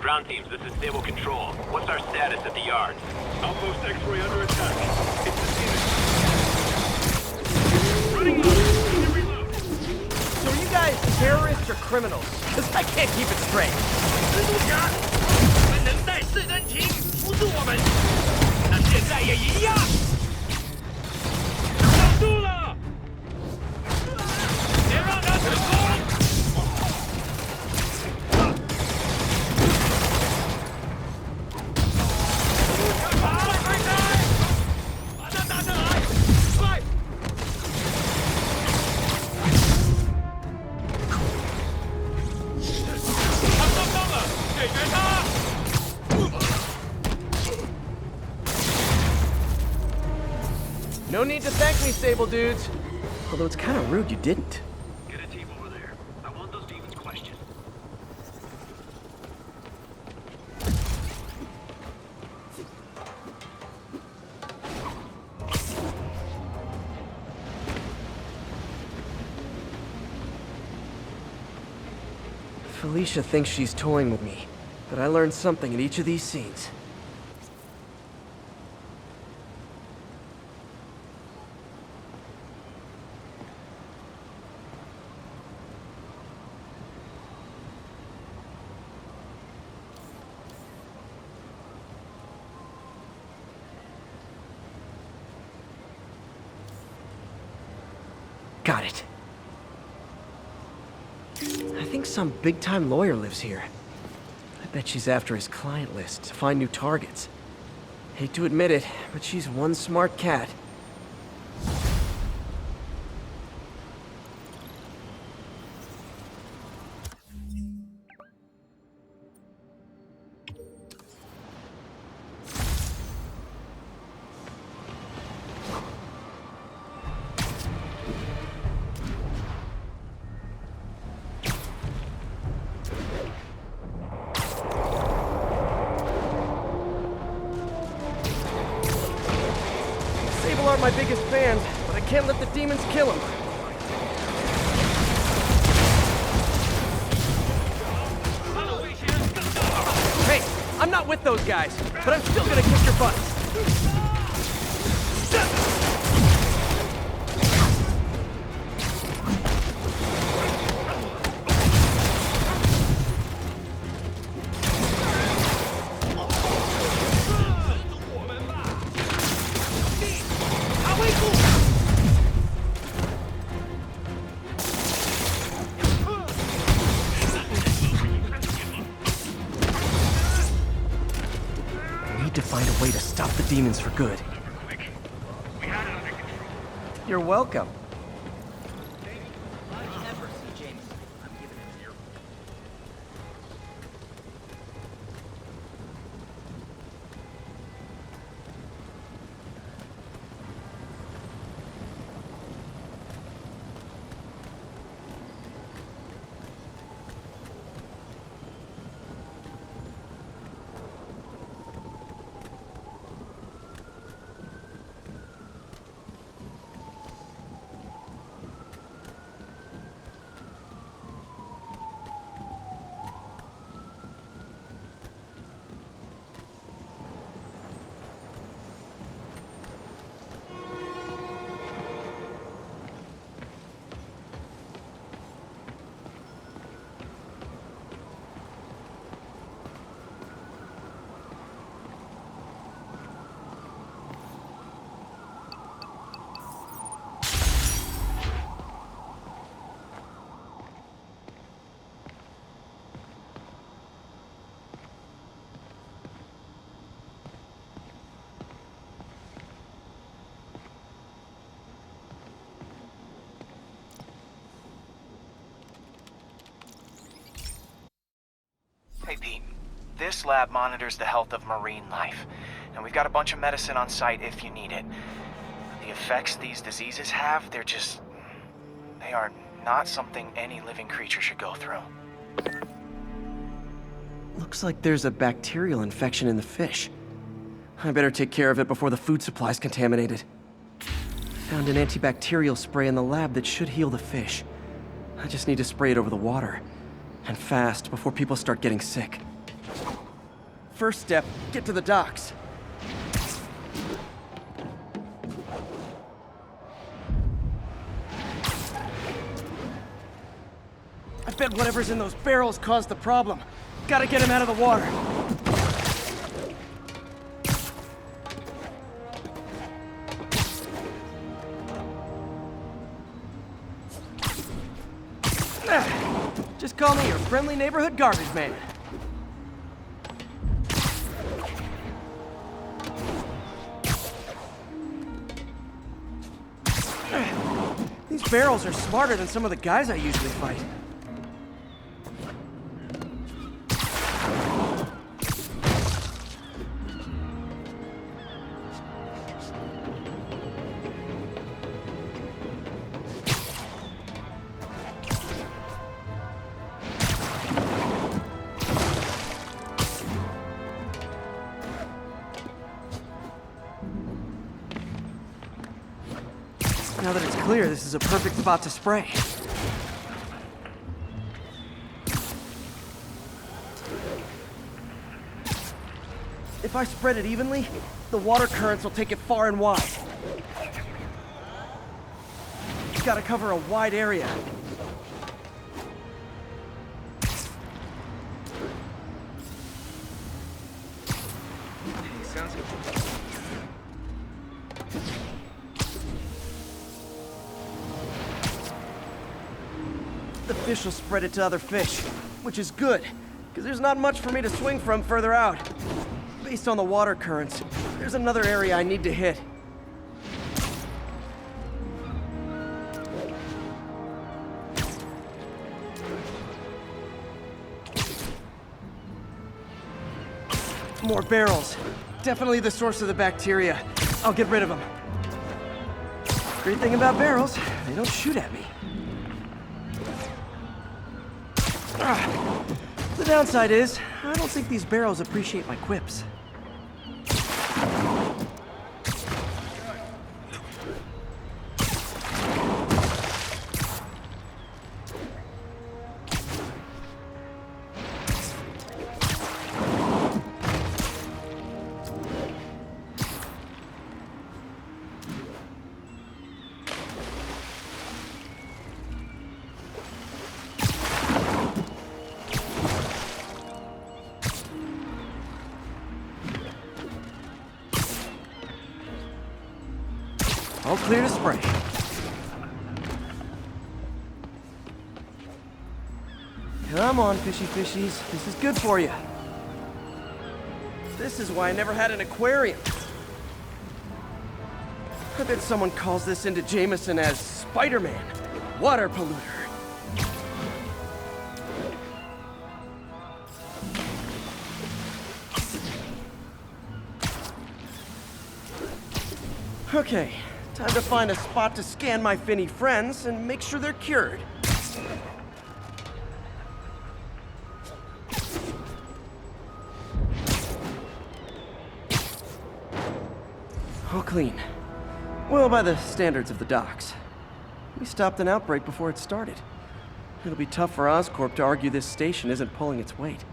Ground teams, this is Stable Control. What's our status at the yard? Outpost X-ray under attack. It's the Demon. Running low. Need to reload. So are you guys terrorists or criminals? Because I can't keep it straight. 蜘蛛侠，我们能带世人情扶助我们，那现在也一样。挡住了，别让他成功。 No need to thank me, Sable dudes. Although it's kind of rude you didn't. Get a team over there. I want those demons questioned. Felicia thinks she's toying with me, but I learned something in each of these scenes. Got it. I think some big-time lawyer lives here. I bet she's after his client list to find new targets. Hate to admit it, but she's one smart cat. Sable aren't my biggest fans, but I can't let the demons kill them. Hey, I'm not with those guys, but I'm still gonna kick your butts. To find a way to stop the demons for good. You're welcome. Hey Pete, this lab monitors the health of marine life, and we've got a bunch of medicine on site if you need it. The effects these diseases have, they are not something any living creature should go through. Looks like there's a bacterial infection in the fish. I better take care of it before the food supply's contaminated. Found an antibacterial spray in the lab that should heal the fish. I just need to spray it over the water. And fast, before people start getting sick. First step, get to the docks. I bet whatever's in those barrels caused the problem. Gotta get him out of the water. Just call me your friendly neighborhood garbage man. These barrels are smarter than some of the guys I usually fight. Now that it's clear, this is a perfect spot to spray. If I spread it evenly, the water currents will take it far and wide. Gotta cover a wide area. Sounds good. The fish will spread it to other fish, which is good, because there's not much for me to swing from further out. Based on the water currents, there's another area I need to hit. More barrels. Definitely the source of the bacteria. I'll get rid of them. Great thing about barrels, they don't shoot at me. The downside is, I don't think these barrels appreciate my quips. All clear to spray. Come on, fishy fishies. This is good for you. This is why I never had an aquarium. I bet someone calls this into Jameson as Spider-Man, water polluter. Okay. Time to find a spot to scan my finny friends and make sure they're cured. All clean. Well, by the standards of the docks. We stopped an outbreak before it started. It'll be tough for Oscorp to argue this station isn't pulling its weight.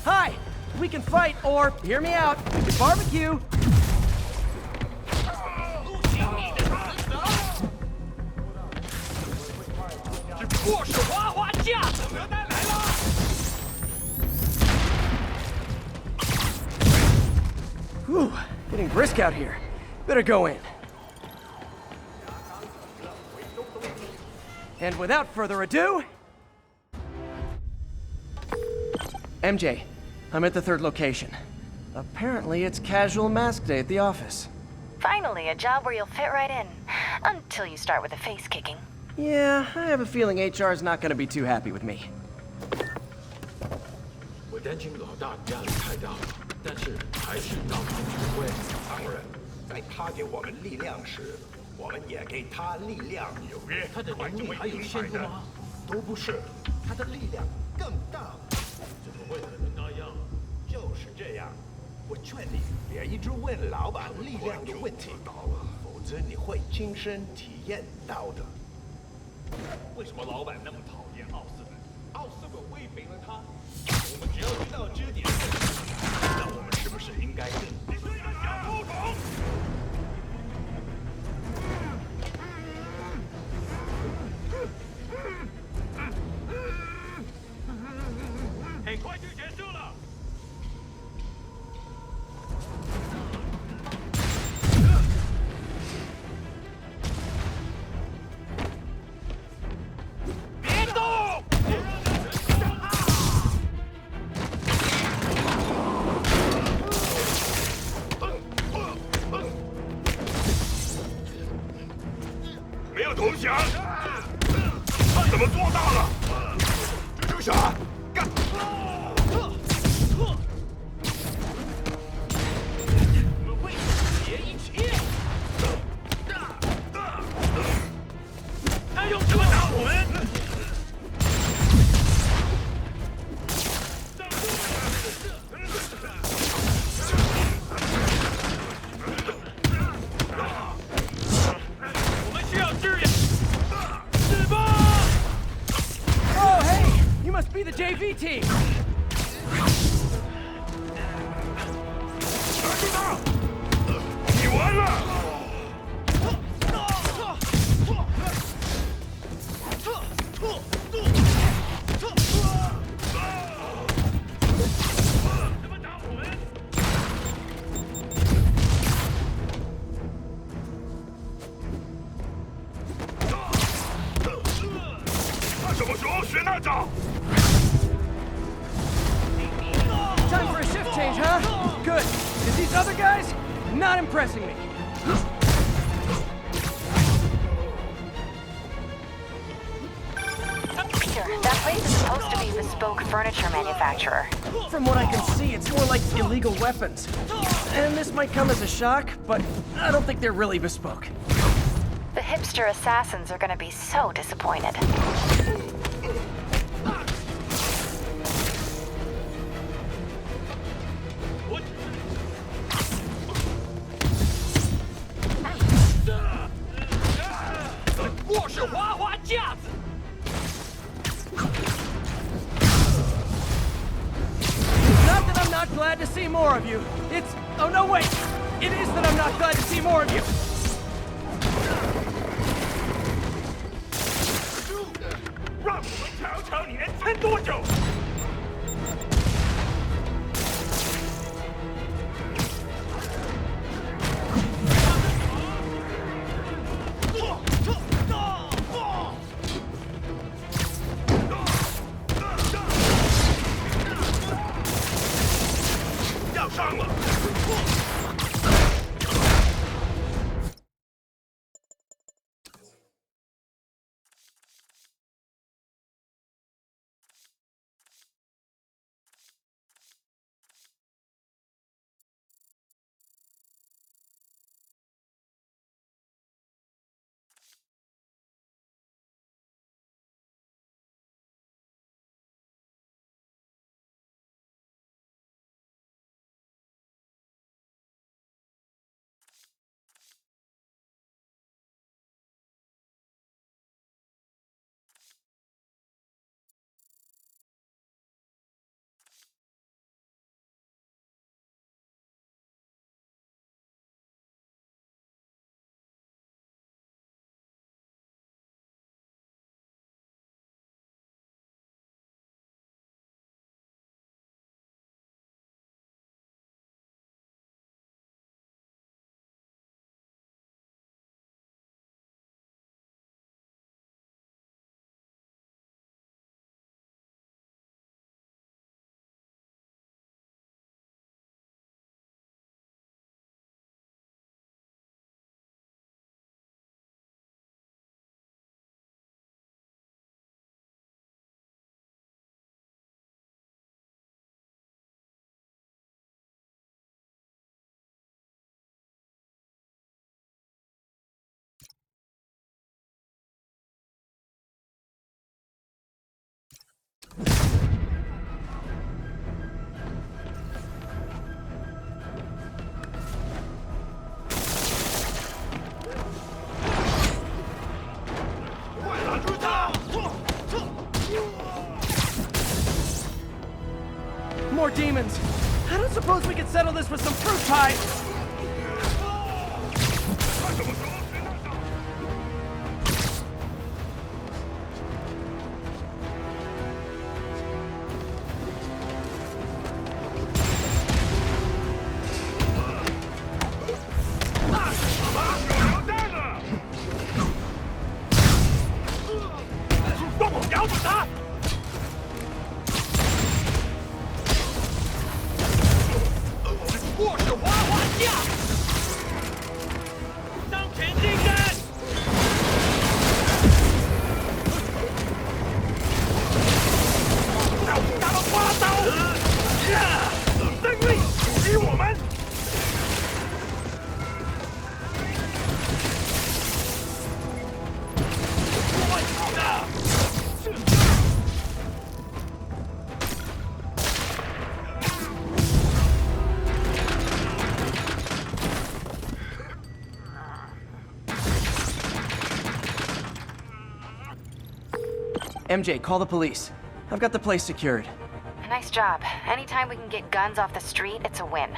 Hi! We can fight, or, hear me out, we can barbecue! Whew, getting brisk out here. Better go in. And without further ado... MJ, I'm at the third location. Apparently, it's casual mask day at the office. Finally, a job where you'll fit right in. Until you start with the face kicking. Yeah, I have a feeling HR's not gonna be too happy with me. 我担心老大压力太大了，但是还是照常指挥。当然，在他给我们力量时，我们也给他力量。纽约，他的能力还有限度吗？都不是，他的力量更大了。怎么会可能那样？就是这样，我劝你别一直问老板力量的问题，否则你会亲身体验到的。为什么老板那么讨厌奥斯本？奥斯本威胁了他。我们只要知道这点，那我们是不是应该更？你是一个小毛虫！很快就结束了。别动！没有投降，他怎么做到了？蜘蛛侠，干！我们会解一切。他用什么打我们？我们需要支援。是吧？ Oh, hey! You must be the JV team! 抓住他！你完了！怎么打我们？他什么时候学那招？ Time for a shift change, huh? Good. Because these other guys, not impressing me. Sure, that place is supposed to be a bespoke furniture manufacturer. From what I can see, it's more like illegal weapons. And this might come as a shock, but I don't think they're really bespoke. The hipster assassins are gonna be so disappointed. What? 我是滑滑架子。 Not that I'm not glad to see more of you. It's... Oh, no, wait! It is that I'm not glad to see more of you. 让我们瞧瞧你能撑多久！要上了！ demons. I don't suppose we could settle this with some fruit pie. MJ, call the police. I've got the place secured. Nice job. Anytime we can get guns off the street, it's a win.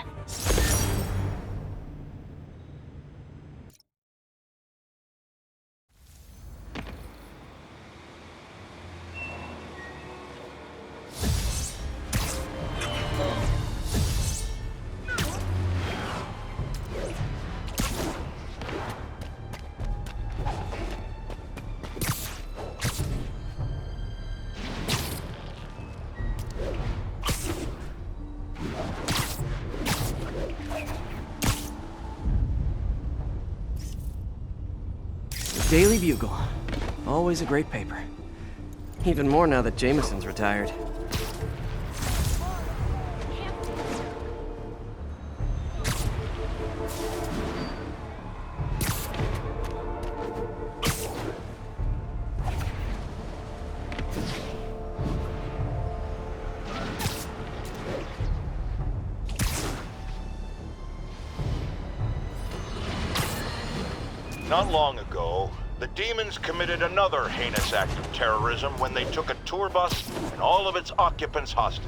Daily Bugle. Always a great paper. Even more now that Jameson's retired. Not long ago, the demons committed another heinous act of terrorism when they took a tour bus and all of its occupants hostage.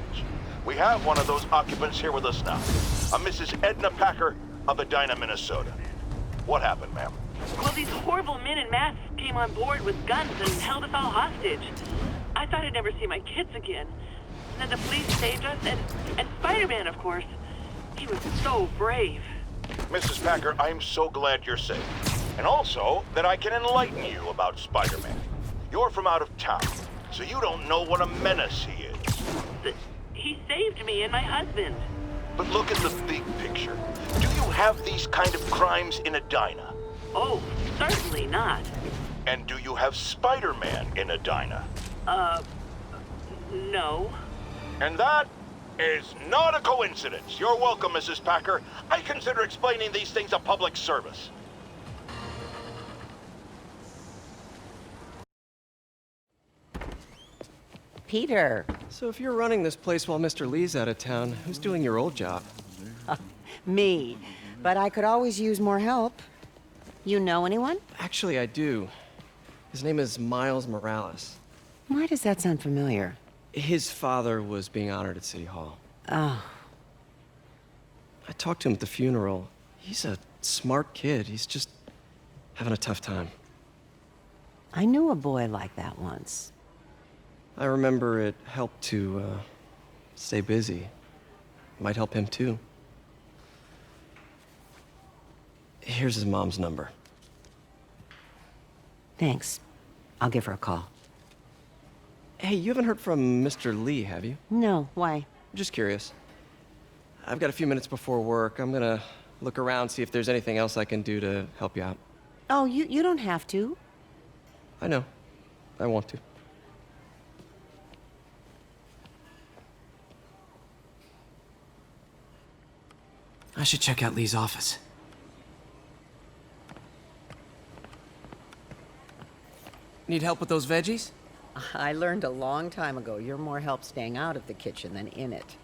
We have one of those occupants here with us now, a Mrs. Edna Packer of Edina, Minnesota. What happened, ma'am? Well, these horrible men in masks came on board with guns and held us all hostage. I thought I'd never see my kids again. And then the police saved us, and Spider-Man, of course. He was so brave. Mrs. Packer, I'm so glad you're safe. And also, that I can enlighten you about Spider-Man. You're from out of town, so you don't know what a menace he is. But he saved me and my husband. But look at the big picture. Do you have these kind of crimes in Edina? Oh, certainly not. And do you have Spider-Man in Edina? No. And that is not a coincidence. You're welcome, Mrs. Packer. I consider explaining these things a public service. Peter. So if you're running this place while Mr. Lee's out of town, who's doing your old job? Me. But I could always use more help. You know anyone? Actually, I do. His name is Miles Morales. Why does that sound familiar? His father was being honored at City Hall. Oh. I talked to him at the funeral. He's a smart kid. He's just having a tough time. I knew a boy like that once. I remember it helped to stay busy. Might help him too. Here's his mom's number. Thanks. I'll give her a call. Hey, you haven't heard from Mr. Lee, have you? No, why? Just curious. I've got a few minutes before work. I'm gonna look around, see if there's anything else I can do to help you out. Oh, you don't have to. I know. I want to. I should check out Lee's office. Need help with those veggies? I learned a long time ago you're more help staying out of the kitchen than in it.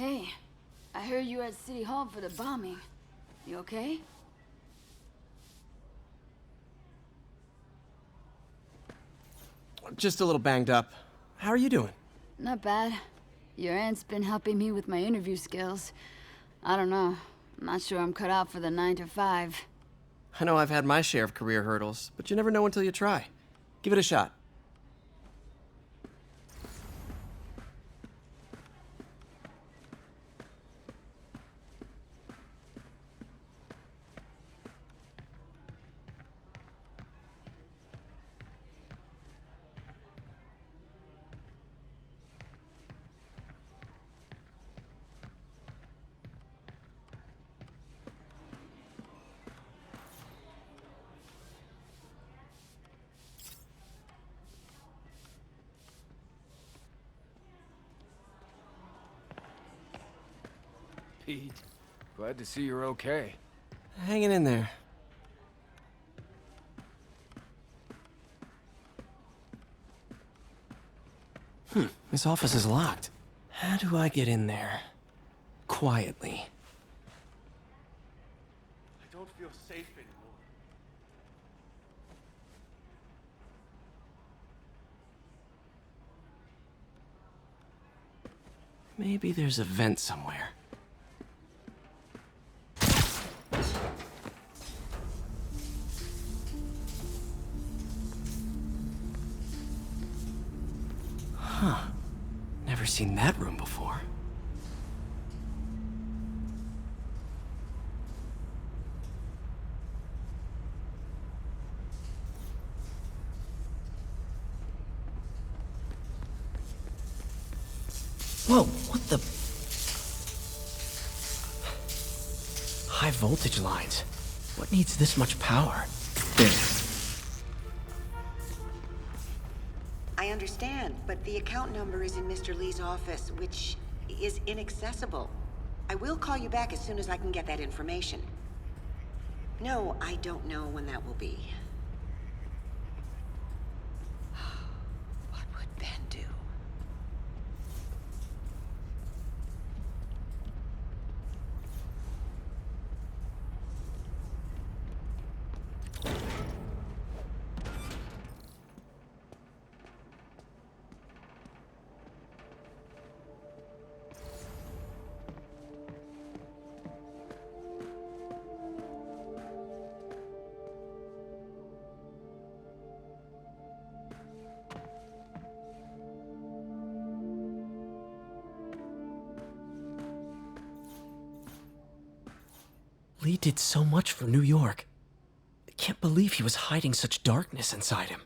Hey, I heard you were at City Hall for the bombing. You okay? Just a little banged up. How are you doing? Not bad. Your aunt's been helping me with my interview skills. I don't know. I'm not sure I'm cut out for the 9 to 5. I know I've had my share of career hurdles, but you never know until you try. Give it a shot. Pete, glad to see you're okay. Hanging in there. This office is locked. How do I get in there? Quietly. I don't feel safe anymore. Maybe there's a vent somewhere. Huh. Never seen that room before. Whoa, what the? High voltage lines. What needs this much power? There. I understand, but the account number is in Mr. Lee's office, which is inaccessible. I will call you back as soon as I can get that information. No, I don't know when that will be. What would Ben do? Lee did so much for New York. I can't believe he was hiding such darkness inside him.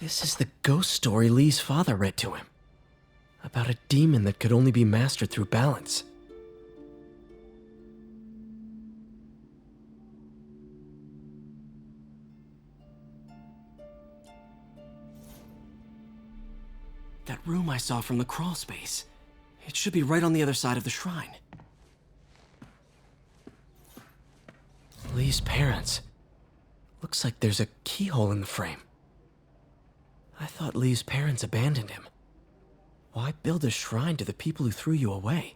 This is the ghost story Lee's father read to him. About a demon that could only be mastered through balance. That room I saw from the crawl space. It should be right on the other side of the shrine. Lee's parents. Looks like there's a keyhole in the frame. I thought Lee's parents abandoned him. Why build a shrine to the people who threw you away?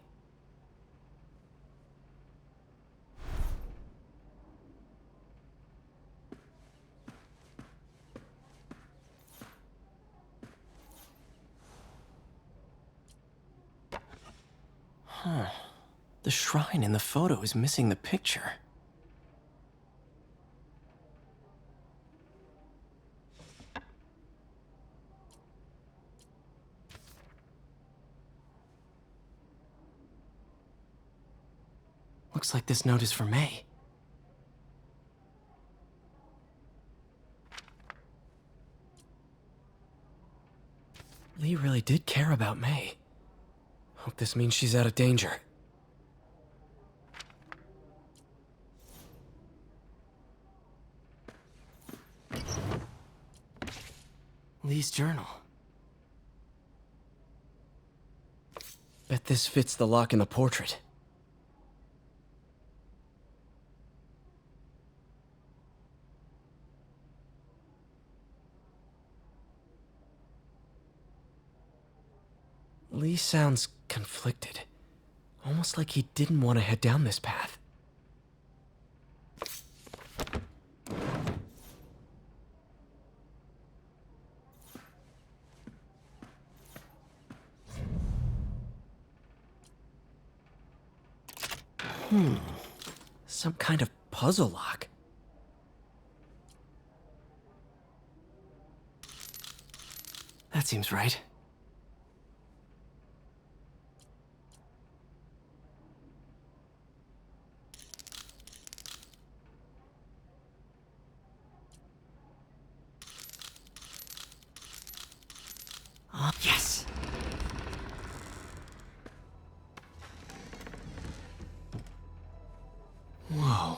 Huh. The shrine in the photo is missing the picture. Looks like this note is for May. Lee really did care about May. Hope this means she's out of danger. Lee's journal. Bet this fits the lock in the portrait. Lee sounds conflicted. Almost like he didn't want to head down this path. Some kind of puzzle lock. That seems right. Yes! Whoa.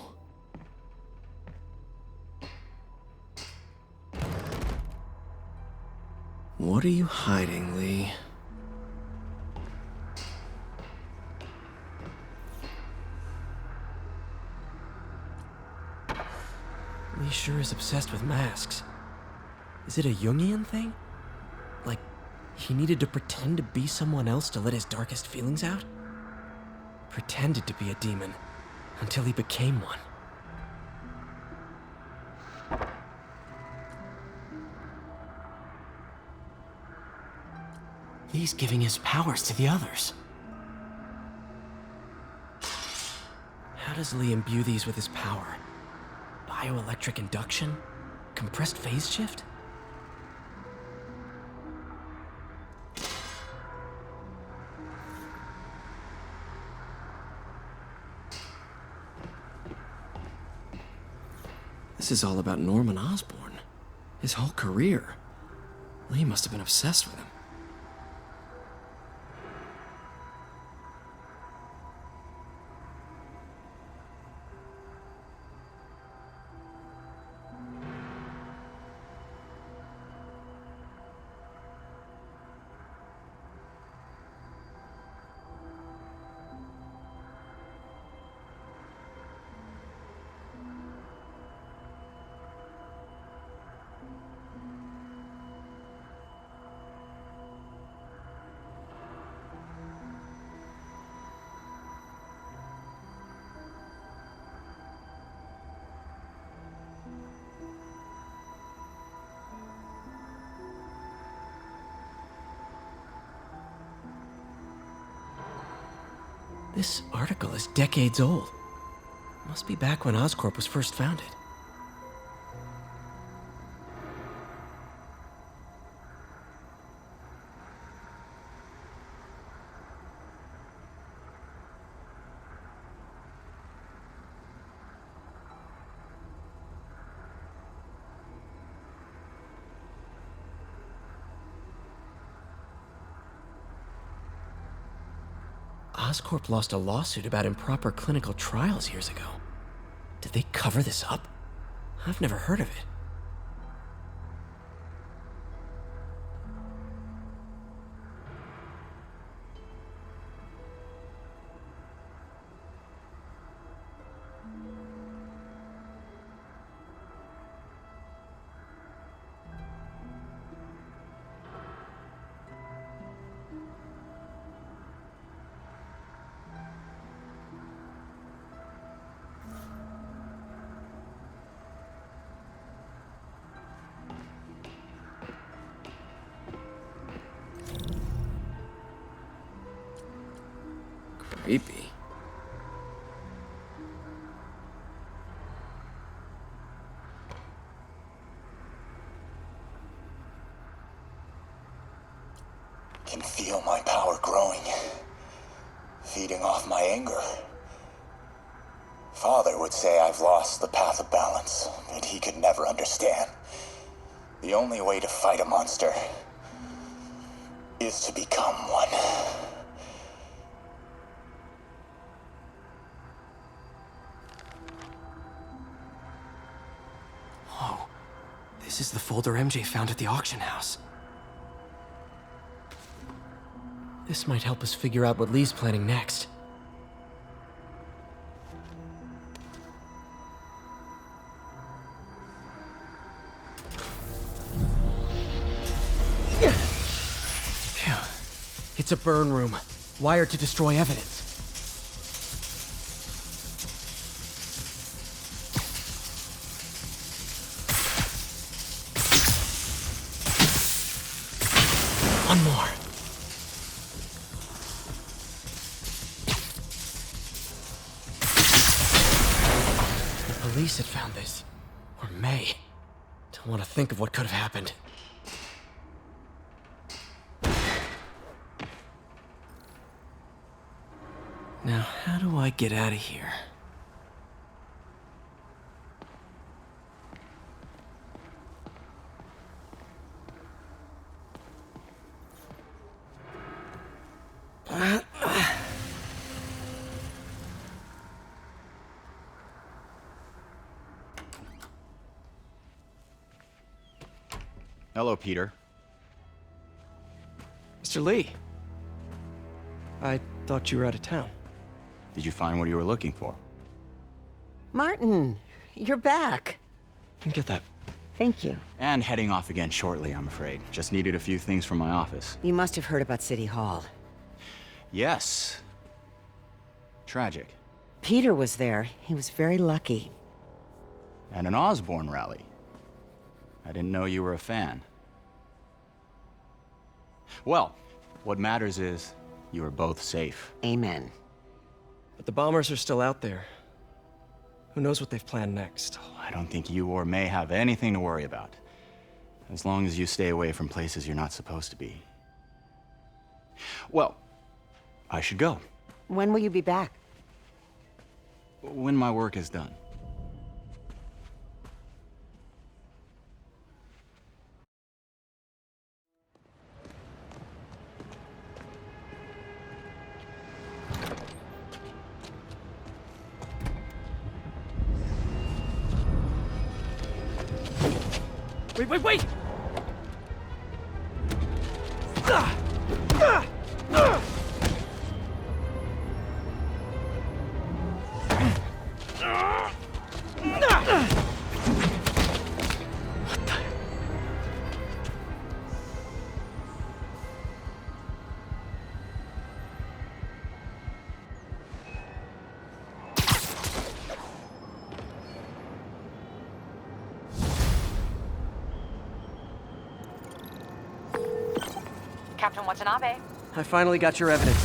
What are you hiding, Lee? Lee sure is obsessed with masks. Is it a Jungian thing? Like, he needed to pretend to be someone else to let his darkest feelings out? Pretended to be a demon, until he became one. He's giving his powers to the others. How does Lee imbue these with his power? Bioelectric induction? Compressed phase shift? This is all about Norman Osborn. His whole career. Lee must have been obsessed with him. This article is decades old. Must be back when Oscorp was first founded. Oscorp lost a lawsuit about improper clinical trials years ago. Did they cover this up? I've never heard of it. Creepy. Can feel my power growing, feeding off my anger. Father would say I've lost the path of balance, but he could never understand. The only way to fight a monster is to become one. Whoa, this This is the folder MJ found at the auction house. This might help us figure out what Lee's planning next. Phew. It's a burn room, wired to destroy evidence. One more. The police had found this. Or may. Don't want to think of what could have happened. Now, how do I get out of here? Hello, Peter. Mr. Lee. I thought you were out of town. Did you find what you were looking for? Martin, you're back. Get that. Thank you. And heading off again shortly, I'm afraid. Just needed a few things from my office. You must have heard about City Hall. Yes. Tragic. Peter was there. He was very lucky. And an Osborne rally. I didn't know you were a fan. Well, what matters is you are both safe. Amen. But the bombers are still out there. Who knows what they've planned next? I don't think you or May have anything to worry about. As long as you stay away from places you're not supposed to be. Well, I should go. When will you be back? When my work is done. Wait! Captain Watanabe, I finally got your evidence.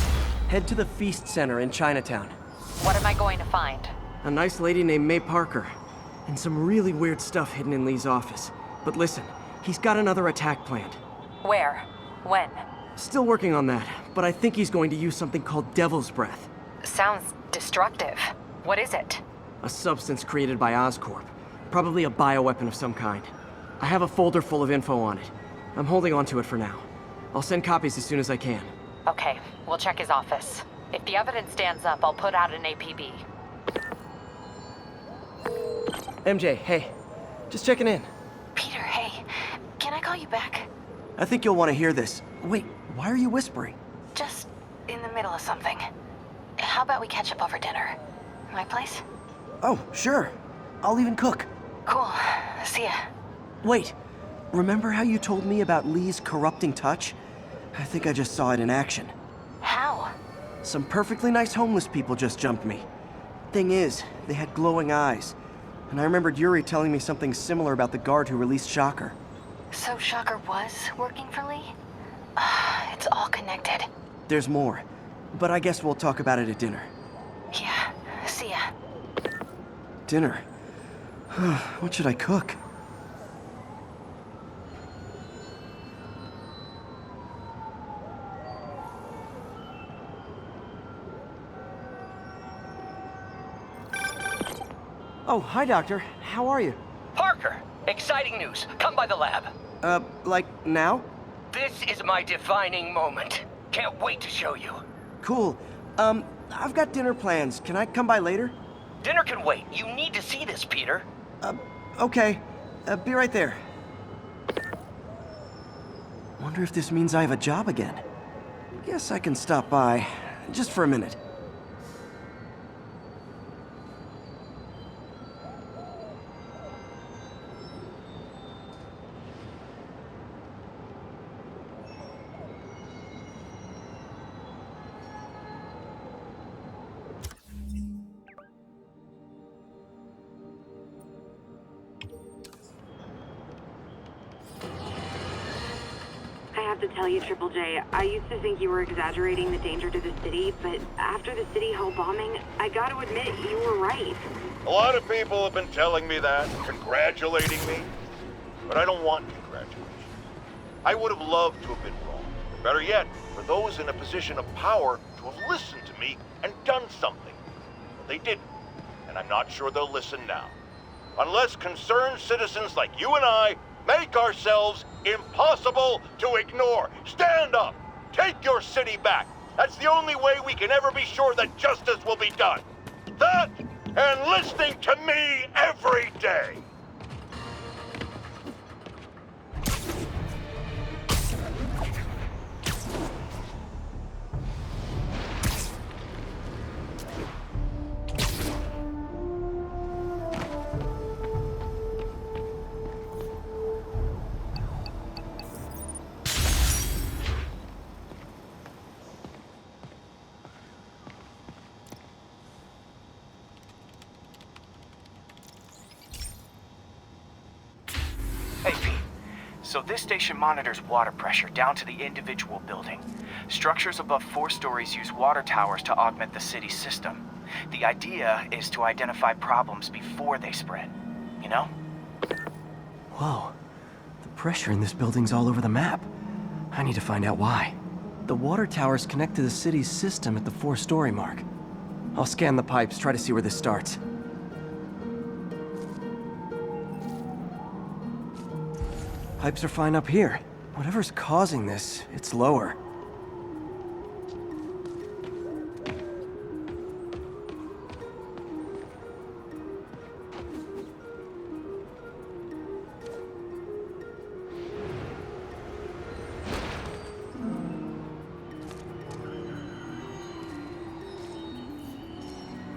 Head to the Feast Center in Chinatown. what am I going to find? A nice lady named May Parker. And some really weird stuff hidden in Lee's office. But listen, he's got another attack planned. Where? When? Still working on that, but I think he's going to use something called Devil's Breath. Sounds destructive. What is it? A substance created by Oscorp. Probably a bioweapon of some kind. I have a folder full of info on it. I'm holding on to it for now. I'll send copies as soon as I can. Okay, we'll check his office. If the evidence stands up, I'll put out an APB. MJ, hey. Just checking in. Peter, hey. Can I call you back? I think you'll want to hear this. Wait, why are you whispering? Just in the middle of something. How about we catch up over dinner? My place? Oh, sure. I'll even cook. Cool. See ya. Wait, remember how you told me about Lee's corrupting touch? I think I just saw it in action. How? Some perfectly nice homeless people just jumped me. Thing is, they had glowing eyes. And I remembered Yuri telling me something similar about the guard who released Shocker. So Shocker was working for Lee? It's all connected. There's more, but I guess we'll talk about it at dinner. Yeah, see ya. Dinner? What should I cook? Oh, hi, Doctor. How are you? Parker, exciting news. Come by the lab. Like now? This is my defining moment. Can't wait to show you. Cool. I've got dinner plans. Can I come by later? Dinner can wait. You need to see this, Peter. Okay. Be right there. Wonder if this means I have a job again. Guess I can stop by, just for a minute. I have to tell you, Triple J, I used to think you were exaggerating the danger to the city, but after the City Hall bombing, I gotta admit, you were right. A lot of people have been telling me that, congratulating me, but I don't want congratulations. I would have loved to have been wrong. Or better yet, for those in a position of power to have listened to me and done something. But they didn't, and I'm not sure they'll listen now. Unless concerned citizens like you and I make ourselves impossible to ignore. Stand up! Take your city back! That's the only way we can ever be sure that justice will be done. That, and listening to me every day! Hey, Pete. So this station monitors water pressure down to the individual building. Structures above 4 stories use water towers to augment the city's system. The idea is to identify problems before they spread, you know? Whoa. The pressure in this building's all over the map. I need to find out why. The water towers connect to the city's system at the 4-story mark. I'll scan the pipes, try to see where this starts. Pipes are fine up here. Whatever's causing this, it's lower.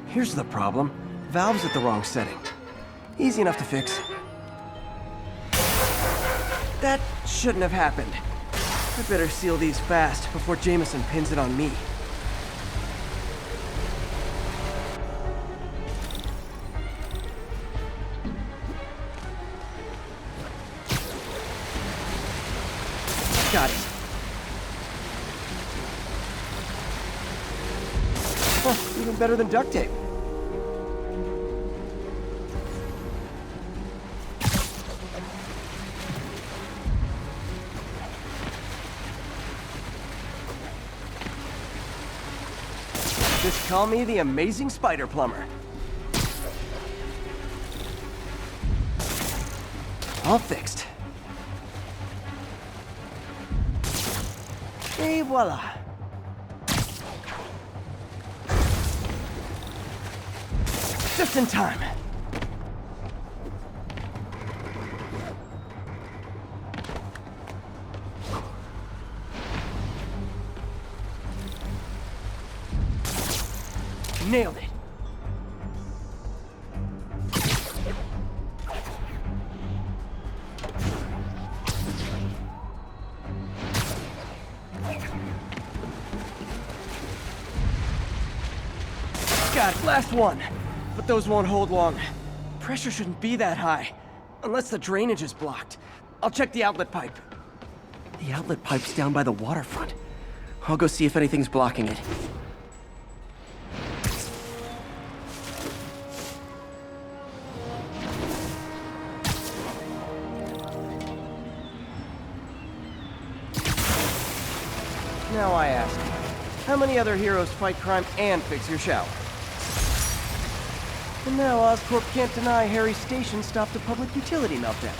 Here's the problem. Valve's at the wrong setting. Easy enough to fix. That shouldn't have happened. I better seal these fast before Jameson pins it on me. Got it. Oh, even better than duct tape. Just call me the amazing spider plumber. All fixed. Et voila. Just in time. Nailed it. Got it, last one. But those won't hold long. Pressure shouldn't be that high. Unless the drainage is blocked. I'll check the outlet pipe. The outlet pipe's down by the waterfront. I'll go see if anything's blocking it. Now I ask, how many other heroes fight crime and fix your shower? And now Oscorp can't deny Harry's station stopped a public utility meltdown.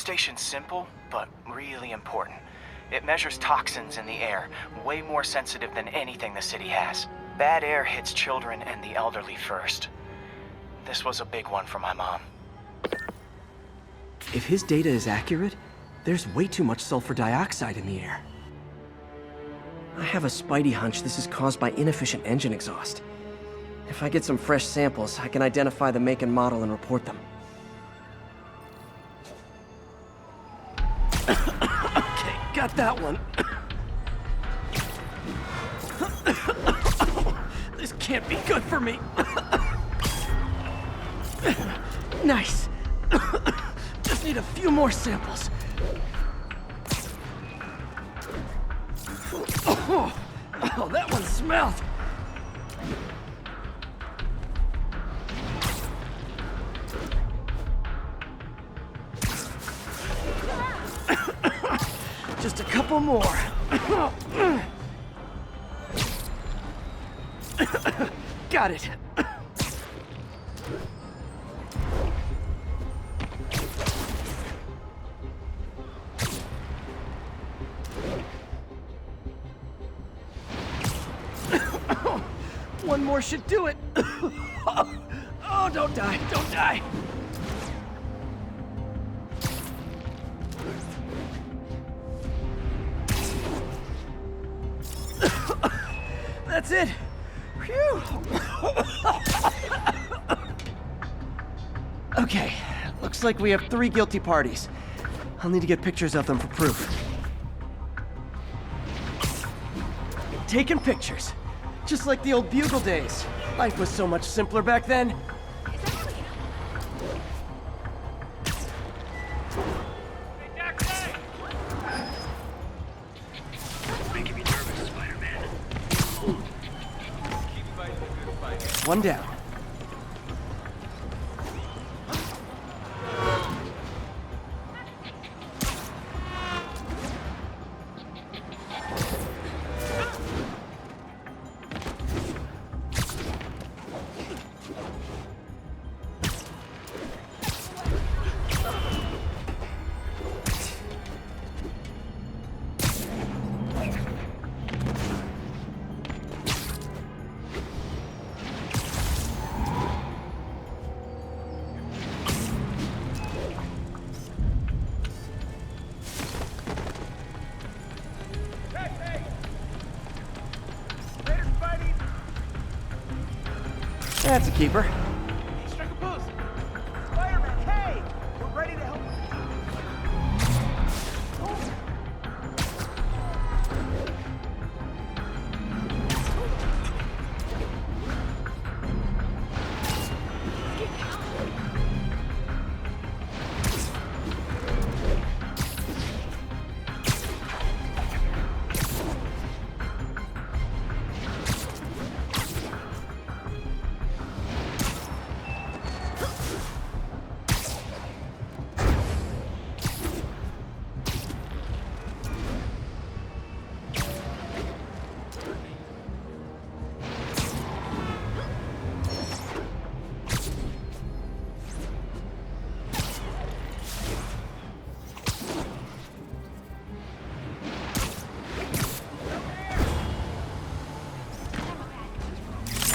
station's simple, but really important. It measures toxins in the air, way more sensitive than anything the city has. Bad air hits children and the elderly first. This was a big one for my mom. If his data is accurate, there's way too much sulfur dioxide in the air. I have a spidey hunch this is caused by inefficient engine exhaust. If I get some fresh samples, I can identify the make and model and report them. Okay, got that one. This can't be good for me. Nice. Just need a few more samples. Oh, that one smelled. Just a couple more. Got it. One more should do it. Oh, don't die, don't die. That's it. Phew. Okay, looks like we have 3 guilty parties. I'll need to get pictures of them for proof. Taking pictures. Just like the old Bugle days. Life was so much simpler back then. Making me nervous, Spider-Man. One down. That's a keeper. Strike a pose. Spider-Man, hey! We're ready to help.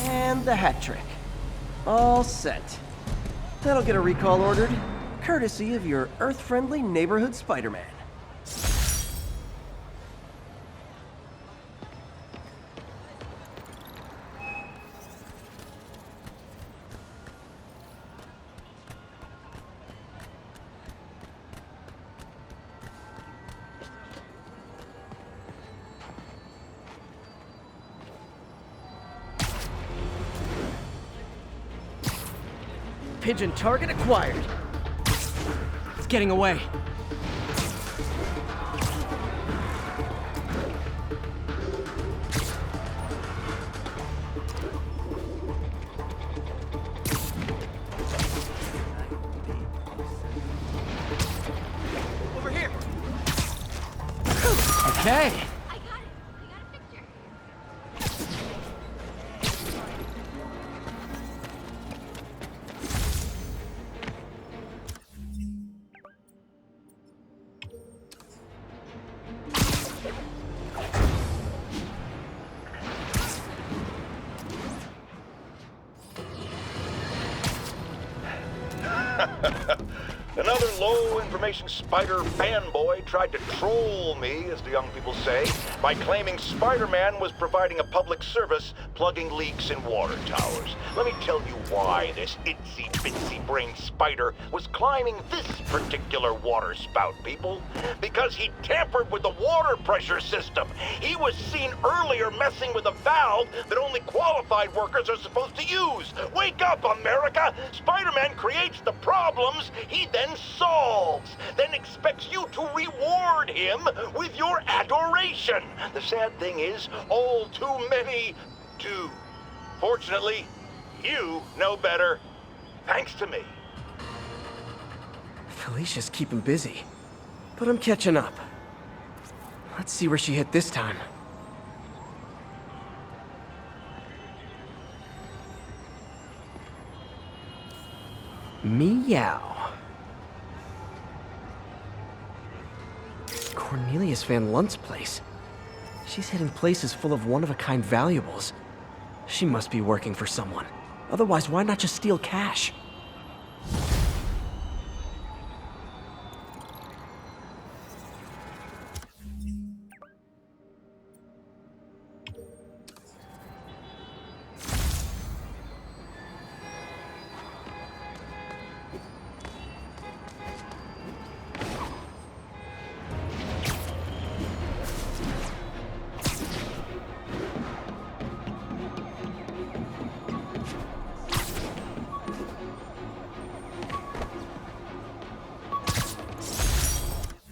And the hat trick. All set. That'll get a recall ordered, courtesy of your Earth-friendly neighborhood Spider-Man. Pigeon target acquired. It's getting away. Over here. Okay. Another low-information spider fanboy tried to troll me, as the young people say, by claiming Spider-Man was providing a public service plugging leaks in water towers. Let me tell you why this itsy-bitsy-brained spider was climbing this particular water spout, people. Because he tampered with the water pressure system. He was seen earlier messing with a valve that only qualified workers are supposed to use. Wake up, America! Spider-Man creates the problems he then solves, then expects you to reward him with your adoration. The sad thing is, all too many do. Fortunately, you know better, thanks to me. Felicia's keeping busy, but I'm catching up. Let's see where she hit this time. Meow. Cornelius Van Lunt's place. She's hitting places full of one-of-a-kind valuables. She must be working for someone. Otherwise, why not just steal cash?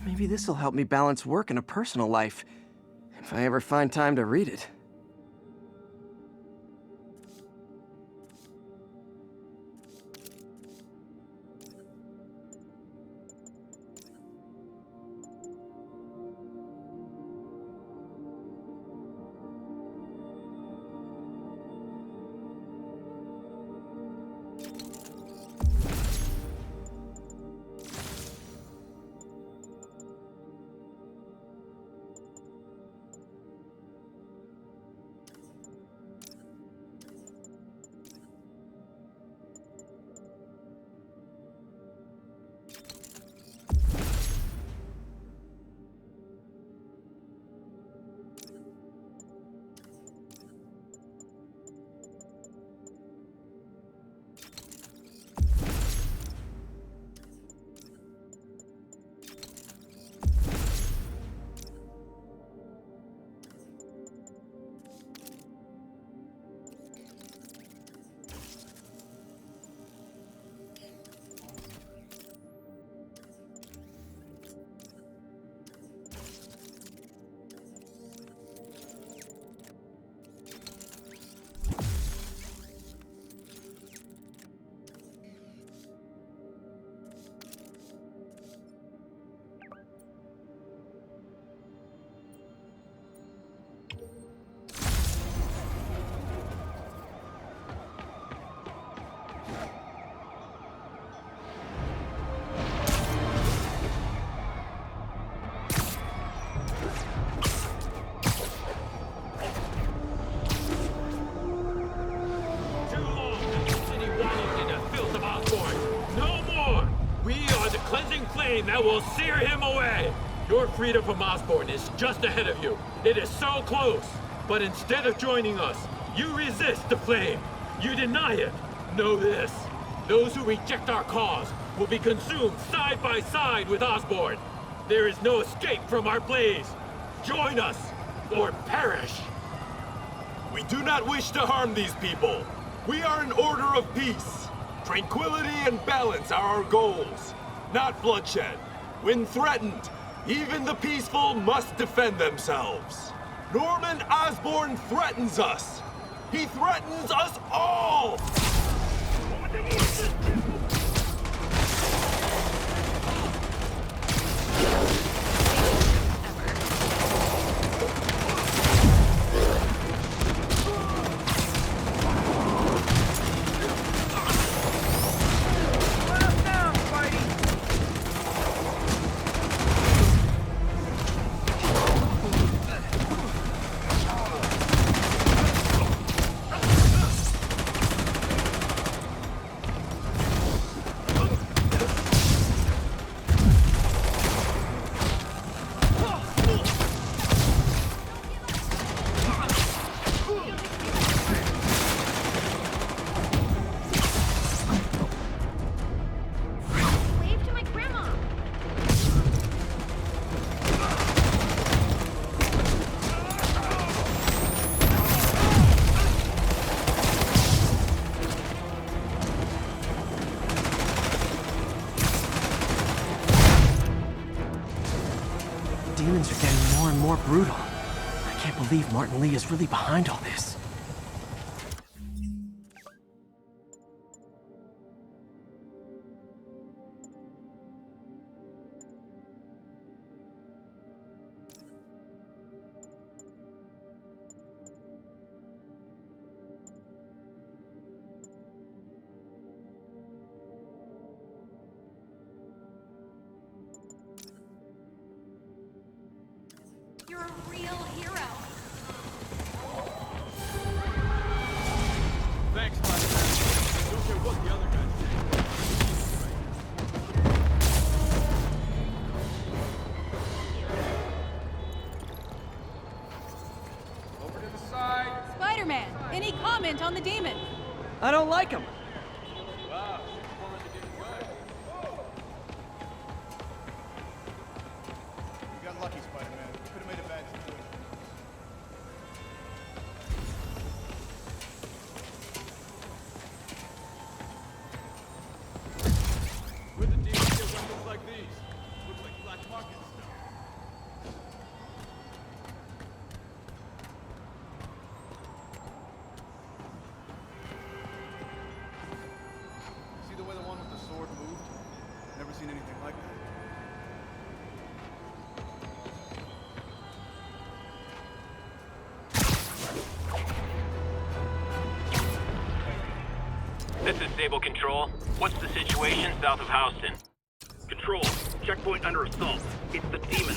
Maybe this'll help me balance work and a personal life, if I ever find time to read it. That will sear him away. Your freedom from Osborn is just ahead of you. It is so close. But instead of joining us, you resist the flame. You deny it. Know this. Those who reject our cause will be consumed side by side with Osborn. There is no escape from our blaze. Join us, or perish. We do not wish to harm these people. We are an order of peace. Tranquility and balance are our goals, not bloodshed. When threatened, even the peaceful must defend themselves. Norman Osborn threatens us. He threatens us all! more brutal. I can't believe Martin Lee is really behind all this. You're a real hero. Thanks, Spider-Man. Don't care what the other guys say. Over to the side. Spider-Man, any comment on the demon? I don't like him. Wow. You got lucky, Spider-Man. Could have made a bad situation. With the demons get weapons like these. Look like black market stuff. See the way the one with the sword moved? Never seen anything like that. This is Sable Control. What's the situation south of Houston? Control, checkpoint under assault. It's the demon.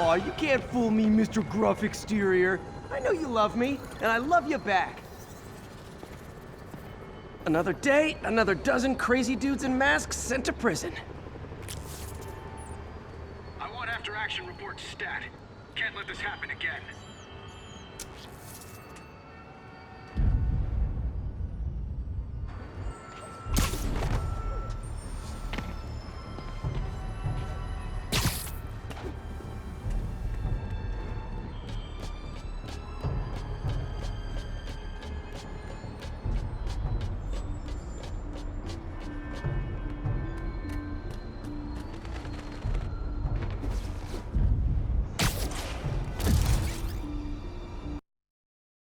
Aw, you can't fool me, Mr. Gruff Exterior. I know you love me, and I love you back. Another day, another dozen crazy dudes in masks sent to prison. I want after-action report stat. Can't let this happen again.